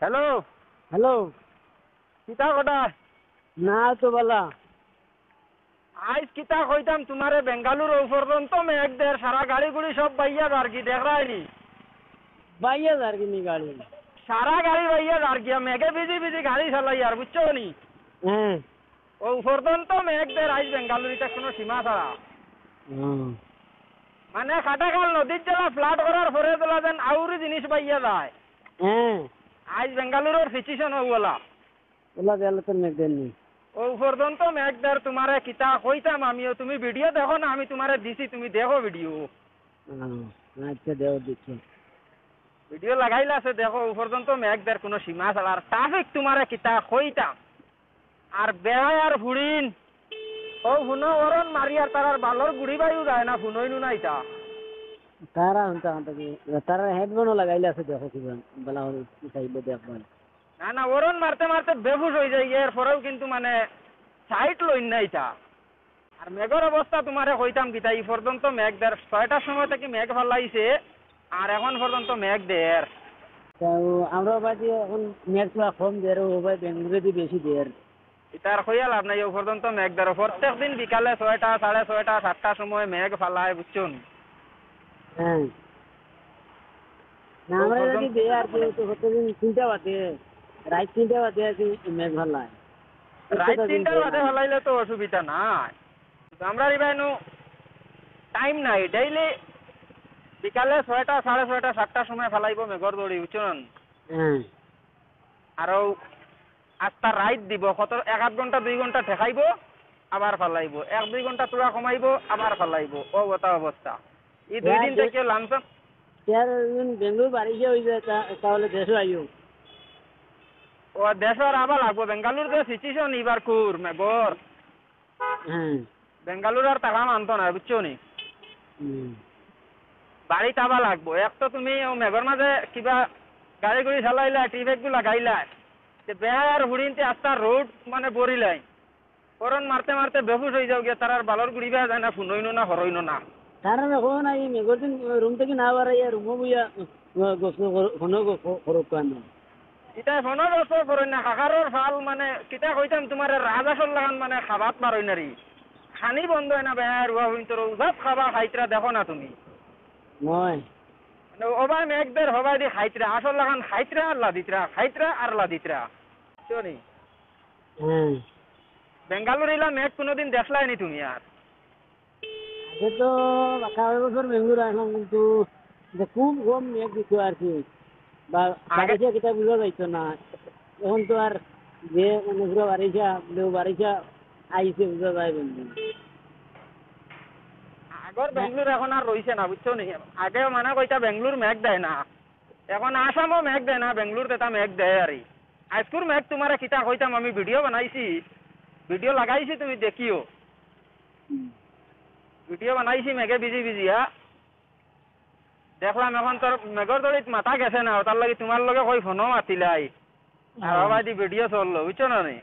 Hello hello. কিতা কটা না তো বলা। আজ কিতা কইতাম তোমারে বেঙ্গালুরু পর্যন্ত মেঘ দের সারা গাড়ি গুড়ি সব বাইয়া আর কি দেখায়নি বাইয়া যার কিনি গাড়ি। সারা গাড়ি বাইয়া আর কি মেঘে বিজি বিজি গাড়ি চালাই আর বুঝছো নি হ্যাঁ। ও পর্যন্ত মেঘ দের আজ বেঙ্গালুরুতে কোনো সীমা ছাড়া মানে খাটাখাল নদীর জেলা ফ্লাড করার পরে তোলা যেন আউরি জিনিস বাইয়া যায়। হ্যাঁ। আজ বেঙ্গালুরুর সিচুয়েশন ওগুলা ওলা গেলে তো মেঘ দেননি। ও পর্যন্ত মেঘ দের তোমারে কিতা কইতাম আমিও তুমি ভিডিও দেখো না আমি তোমারে দিছি তুমি দেখো ভিডিও আচ্ছা দেও দেখি। ভিডিও লাগাইলে আছে দেখো ও পর্যন্ত মেঘ দের কোনো সীমা ছাড়া আর ট্রাফিক তোমারে কিতা কইতাম আর বেড়ায় আর ভুড়িন ও হুনো ওরন মারি আর তার বালর গুড়ি বায়ু যায় না হুনইনু না ইটা তারা হন্তা হন্তা কি তারা হেডফোনও লাগাইলে আছে দেখো কি বলা হল চাইলে দেখবেন। না না ওরন মারতে মারতে বেহুশ হয়ে যায় এর পরেও কিন্তু মানে সাইট লইন না ইটা আর মেঘের অবস্থা তোমারে কইতাম কিতা এই পর্যন্ত মেঘ দের 6টার সময় থেকে মেঘ ফালাইছে আর এখন পর্যন্ত মেঘ দের আমরা বাজি এখন মেঘ পুরা কম দের ও ভাই বেঙ্গুরে বেশি দের ইতার কইয়া লাভ নাই ও পর্যন্ত মেঘ দের প্রত্যেক দিন বিকালে 6টা 6:30 7টার সময় মেঘ ফালায় বুঝছুন। হ্যাঁ। না আমরা যদি দে আর কি তো প্রতিদিন 3টা বাজে রাত 3টা বাজে আর কি মেঘ ভালায় রাত 3টার বাদে ফলাইলে তো অসুবিধা নাই আমরা রিবাইনু টাইম নাই ডেইলি বিকালে 6টা 6:30 7টার সময় ফেলাইব মেঘর দড়ি বুঝছেন। হ্যাঁ। আরও আস্তা রাইত দিব কত 1-8 ঘন্টা 2 ঘন্টা ঠেকাইব আবার ফেলাইব 1-2 ঘন্টা তোরা কমাইব আবার ফেলাইব ও গোটা অবস্থা এই 2 দিন থেকে লামসাম यार बेंगलुरु बारिश हो जाए তাহলে দেশে আইও। ও দেশের আবার লাগবো বেঙ্গালুরু যে সিচুয়েশন এবার কুর মেঘর হ্যাঁ। বেঙ্গালুরু আর টাকা মানতো না বুঝছো নি বাড়িতে আবার লাগবো এক তো তুমি ও মেঘর মাঝে কিবা গাড়ি গুড়ি চালাইলা টিভেক গুলা গাইলা বেহার হুড়িনতে আস্তা রোড মানে বরিলাই করন মারতে মারতে বেহুশ হয়ে যাও গিয়া তার আর বালর গুড়ি বেয়া যায় না ফুনইনো না হরইনো না কারণ এখন এই মেঘর দিন রুম থেকে না বাড়াইয়া রুমও বইয়া গোসল কোনো করুক কেন ইটা ফোনো বছর করই না কাকারর ফাল মানে কিতা কইতাম তোমার রাজাসর লাগান মানে খাবাত পারই না রি খানি বন্ধ হয় না বেহার উয়া হইন তোর সব খাবা খাইতরা দেখো না তুমি নয় মানে ওবাই মেঘদের হবাই দি খাইতরা আসল লাগান খাইতরা আর লাদিতরা চনি হ্যাঁ। বেঙ্গালুরু ইলা মেঘ কোনোদিন দেখলাই নি তুমি আর আগে তো কাগজ বছর বেঙ্গুর আসলাম কিন্তু খুব কম মেঘ দিত আর কি বা বারিশা কিতা বুঝা যাইতো না এখন তো আর যে অনুগ্রহ বারিশা আইসে বুঝা যায় বন্ধু আগর বেঙ্গলুর এখন আর রইছে না বুঝছো নি আগে মানে কইতা বেঙ্গলুর মেঘ দেয় না এখন আসামও মেঘ দেয় না বেঙ্গলুর তেতা মেঘ দেয় আর আজকুর মেঘ তোমার কিতা কইতাম আমি ভিডিও বানাইছি ভিডিও লাগাইছি তুমি দেখিও ভিডিও বানাইছি মেঘে বিজি বিজি দেখলাম এখন তোর মেঘর দড়িত মাথা গেছে না তার লাগে তোমার লগে কই ফোনও মাতিলাই আর ভিডিও চললো বুঝছো না নি